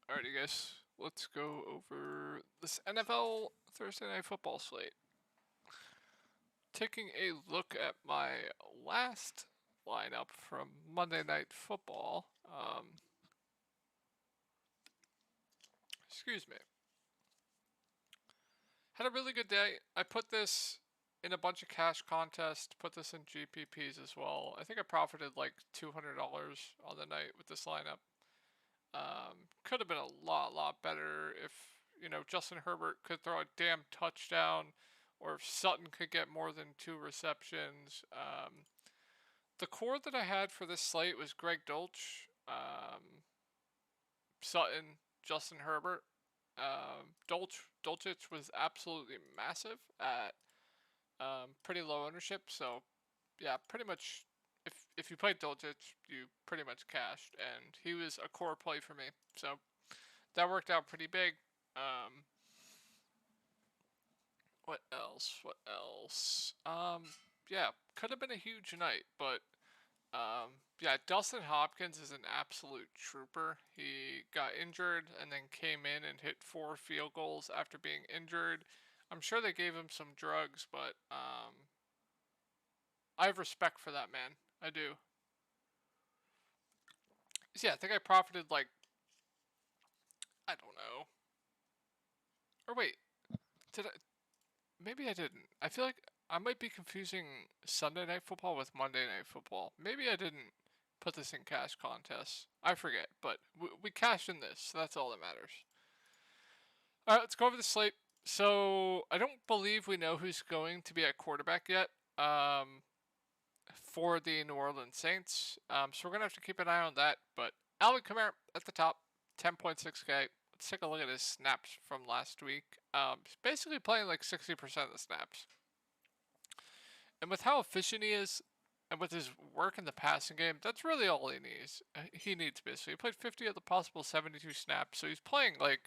Alrighty, guys, let's go over this NFL Thursday Night Football slate. Taking a look at my last lineup from Monday Night Football. Excuse me. Had a really good day. I put this in a bunch of cash contests, put this in GPPs as well. I think I profited like $200 on the night with this lineup. Could have been a lot better if, Justin Herbert could throw a damn touchdown or if Sutton could get more than 2 receptions. The core that I had for this slate was Greg Dolch, Sutton, Justin Herbert. Dolchich was absolutely massive at pretty low ownership, so yeah, pretty much if you played Dolchich, you pretty much cashed, and he was a core play for me. So that worked out pretty big. What else? What else? Yeah, could have been a huge night, but yeah, Dustin Hopkins is an absolute trooper. He got injured and then came in and hit 4 field goals after being injured. I'm sure they gave him some drugs, but I have respect for that man. I do. So yeah, I think I profited like, I don't know. Or wait, did I? Maybe I didn't. I feel like I might be confusing Sunday Night Football with Monday Night Football. Maybe I didn't put this in cash contests. I forget, but we cashed in this, so that's all that matters. Alright, let's go over the slate. So, I don't believe we know who's going to be at quarterback yet for the New Orleans Saints. So, we're going to have to keep an eye on that. But Alvin Kamara at the top, 10.6K. Let's take a look at his snaps from last week. He's basically playing like 60% of the snaps. And with how efficient he is, and with his work in the passing game, that's really all he needs. He basically. He played 50 of the possible 72 snaps, so he's playing like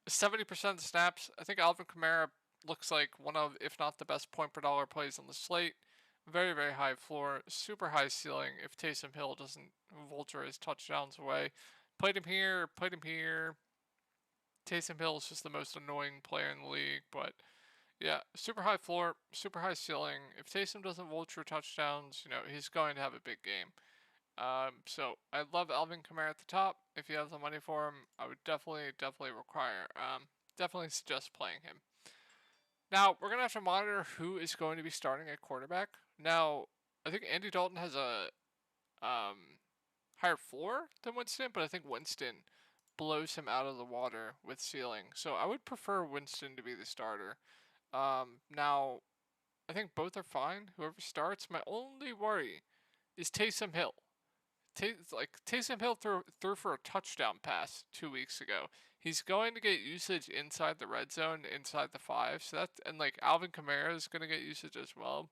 70% of the snaps. I think Alvin Kamara looks like one of, if not the best point per dollar plays on the slate. Very, very high floor, super high ceiling if Taysom Hill doesn't vulture his touchdowns away. Played him here. Taysom Hill is just the most annoying player in the league, but yeah, super high floor, super high ceiling. If Taysom doesn't vulture touchdowns, he's going to have a big game. So I love Alvin Kamara at the top. If you have the money for him, I would definitely definitely suggest playing him. Now we're gonna have to monitor who is going to be starting at quarterback. Now I think Andy Dalton has a higher floor than Winston, but I think Winston blows him out of the water with ceiling. So I would prefer Winston to be the starter. Now I think both are fine. Whoever starts, my only worry is Taysom Hill. Taysom Hill threw for a touchdown pass 2 weeks ago. He's going to get usage inside the red zone, inside the 5. So and like Alvin Kamara is going to get usage as well.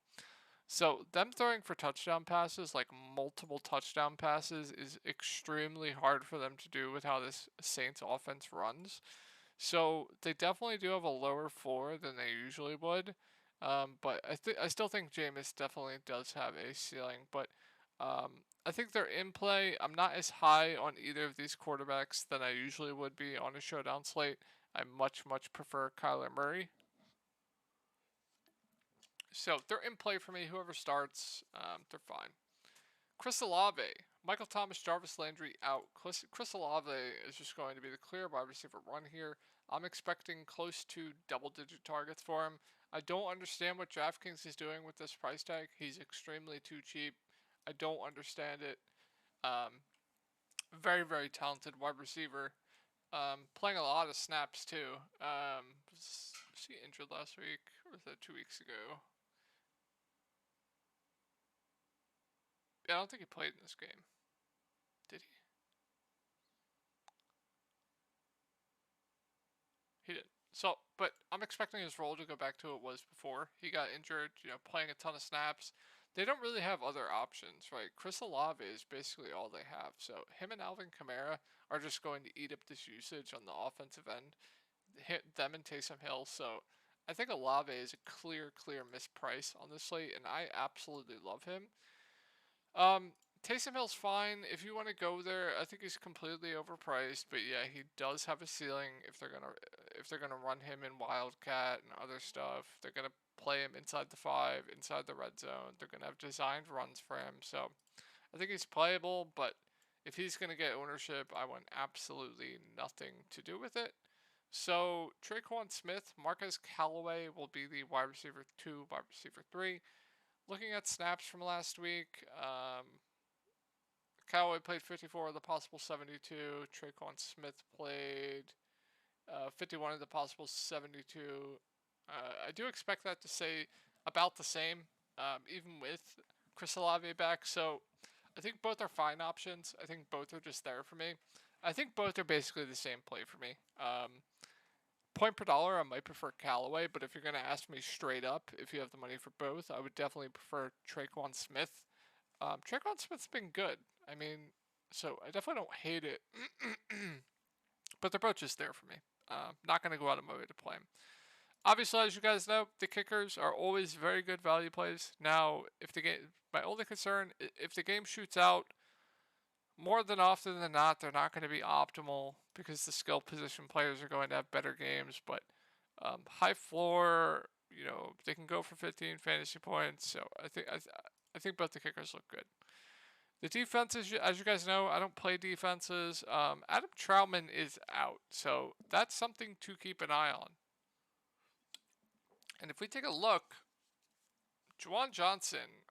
So them throwing for touchdown passes, like multiple touchdown passes, is extremely hard for them to do with how this Saints offense runs. So they definitely do have a lower floor than they usually would. But I still think Jameis definitely does have a ceiling. But I think they're in play. I'm not as high on either of these quarterbacks than I usually would be on a showdown slate. I much prefer Kyler Murray. So they're in play for me. Whoever starts, they're fine. Chris Olave, Michael Thomas, Jarvis Landry out. Chris Olave is just going to be the clear wide receiver run here. I'm expecting close to double-digit targets for him. I don't understand what DraftKings is doing with this price tag. He's extremely too cheap. I don't understand it. Very, very talented wide receiver. Playing a lot of snaps too. Was he injured last week? Or was that 2 weeks ago? Yeah, I don't think he played in this game. Did he? He didn't. So, but I'm expecting his role to go back to what it was before. He got injured, playing a ton of snaps. They don't really have other options, right? Chris Olave is basically all they have. So him and Alvin Kamara are just going to eat up this usage on the offensive end. Hit them and Taysom Hill. So I think Olave is a clear misprice on this slate, and I absolutely love him. Taysom Hill's fine if you want to go there. I think he's completely overpriced, but yeah, he does have a ceiling if they're gonna run him in Wildcat and other stuff. They're gonna play him inside the 5, inside the red zone. They're gonna have designed runs for him. So I think he's playable, but if he's gonna get ownership, I want absolutely nothing to do with it. So Traquan Smith, Marquez Callaway will be the wide receiver 2, wide receiver 3. Looking at snaps from last week, Callaway played 54 of the possible 72. Traquan Smith played 51 of the possible 72. I do expect that to stay about the same, even with Chris Olave back. So I think both are fine options. I think both are just there for me. I think both are basically the same play for me. Point per dollar, I might prefer Callaway, but if you're going to ask me straight up, if you have the money for both, I would definitely prefer Traquan Smith. Traquan Smith's been good. I mean, so I definitely don't hate it, but they're both just there for me. Not going to go out of my way to play them. Obviously, as you guys know, the kickers are always very good value plays. Now, if the game, my only concern, if the game shoots out, more than often than not, they're not going to be optimal because the skill position players are going to have better games. But high floor, they can go for 15 fantasy points. So I think both the kickers look good. The defenses, as you guys know, I don't play defenses. Adam Troutman is out, so that's something to keep an eye on. And if we take a look, Juwan Johnson,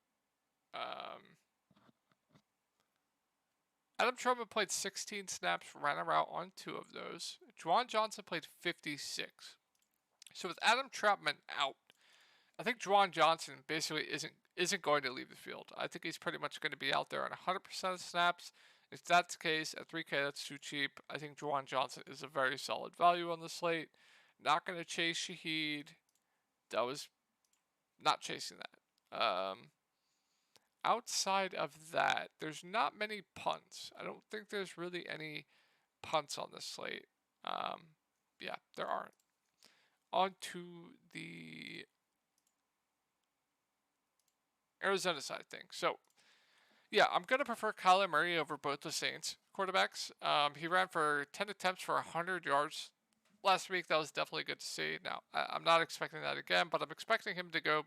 Adam Troutman played 16 snaps, ran a route on 2 of those. Juwan Johnson played 56. So with Adam Troutman out, I think Juwan Johnson basically isn't going to leave the field. I think he's pretty much going to be out there on 100% of snaps. If that's the case, at 3K, that's too cheap. I think Juwan Johnson is a very solid value on the slate. Not going to chase Shaheed. That was not chasing that. Outside of that, there's not many punts. I don't think there's really any punts on this slate. Yeah, there aren't. On to the Arizona side thing. So, yeah, I'm going to prefer Kyler Murray over both the Saints quarterbacks. He ran for 10 attempts for 100 yards last week. That was definitely good to see. Now, I'm not expecting that again, but I'm expecting him to go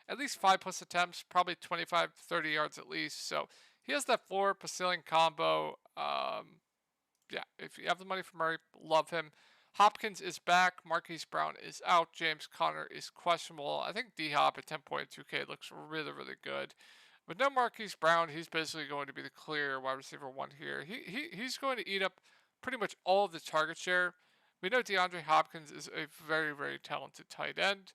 at least 5+ attempts, probably 25, 30 yards at least. So he has that floor ceiling combo. Yeah, if you have the money for Murray, love him. Hopkins is back. Marquise Brown is out. James Conner is questionable. I think D-Hop at 10.2K looks really, really good. But no Marquise Brown, he's basically going to be the clear wide receiver 1 here. He's going to eat up pretty much all of the target share. We know DeAndre Hopkins is a very, very talented tight end.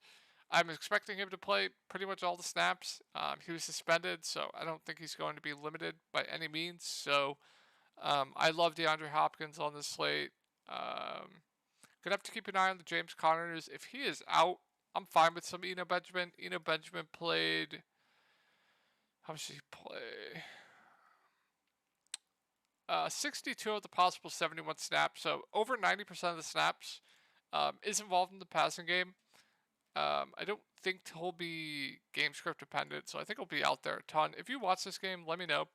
I'm expecting him to play pretty much all the snaps. He was suspended, so I don't think he's going to be limited by any means. So I love DeAndre Hopkins on this slate. Gonna have to keep an eye on the James Connors. If he is out, I'm fine with some Eno Benjamin. Eno Benjamin played. How much did he play? 62 of the possible 71 snaps. So over 90% of the snaps is involved in the passing game. I don't think he'll be game script dependent, so I think he'll be out there a ton. If you watch this game, let me know.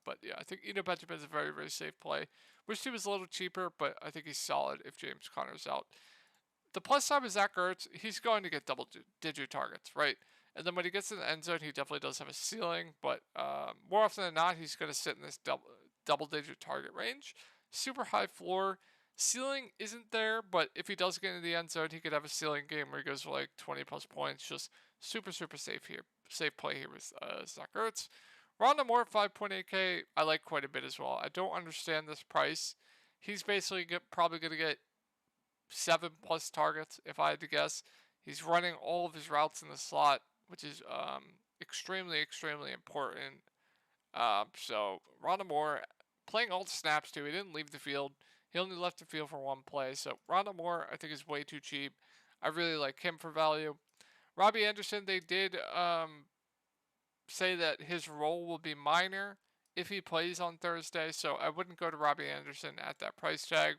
But yeah, I think Eno Benjamin is a very, very safe play. Wish he was a little cheaper, but I think he's solid if James Conner's out. The plus side with Zach Ertz, he's going to get double-digit targets, right? And then when he gets in the end zone, he definitely does have a ceiling, but more often than not, he's going to sit in this double-digit target range. Super high floor. Ceiling isn't there, but if he does get into the end zone, he could have a ceiling game where he goes for like 20+ points. Just super, super safe here. Safe play here with Zach Ertz. Rondale Moore, 5.8K, I like quite a bit as well. I don't understand this price. He's basically probably going to get 7+ targets, if I had to guess. He's running all of his routes in the slot, which is extremely, extremely important. So Rondale Moore playing all the snaps too. He didn't leave the field. He only left the field for 1 play. So Rondale Moore, I think, is way too cheap. I really like him for value. Robbie Anderson, they did say that his role will be minor if he plays on Thursday. So I wouldn't go to Robbie Anderson at that price tag.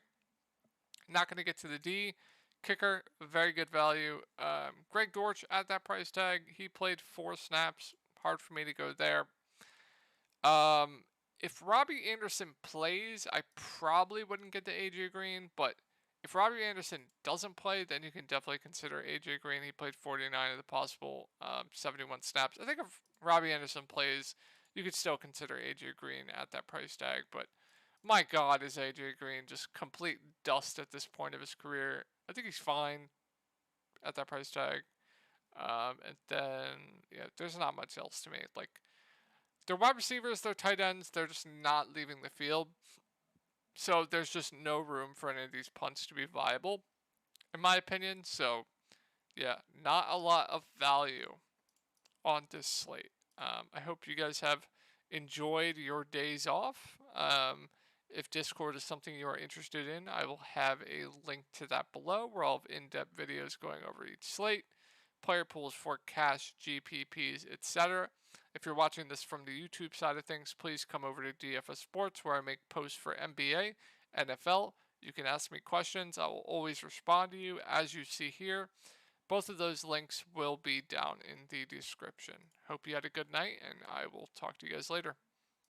Not going to get to the D. Kicker, very good value. Greg Dortch at that price tag. He played 4 snaps. Hard for me to go there. If Robbie Anderson plays, I probably wouldn't get to AJ Green, but if Robbie Anderson doesn't play, then you can definitely consider AJ Green. He played 49 of the possible 71 snaps. I think if Robbie Anderson plays, you could still consider AJ Green at that price tag, but my God, is AJ Green just complete dust at this point of his career? I think he's fine at that price tag. And then, yeah, there's not much else to me. Like, they're wide receivers, they're tight ends, they're just not leaving the field. So there's just no room for any of these punts to be viable, in my opinion. So, yeah, not a lot of value on this slate. I hope you guys have enjoyed your days off. If Discord is something you are interested in, I will have a link to that below where I'll have in-depth videos going over each slate, player pools for cash, GPPs, etc. If you're watching this from the YouTube side of things, please come over to DFS Sports where I make posts for NBA, NFL. You can ask me questions. I will always respond to you as you see here. Both of those links will be down in the description. Hope you had a good night, and I will talk to you guys later.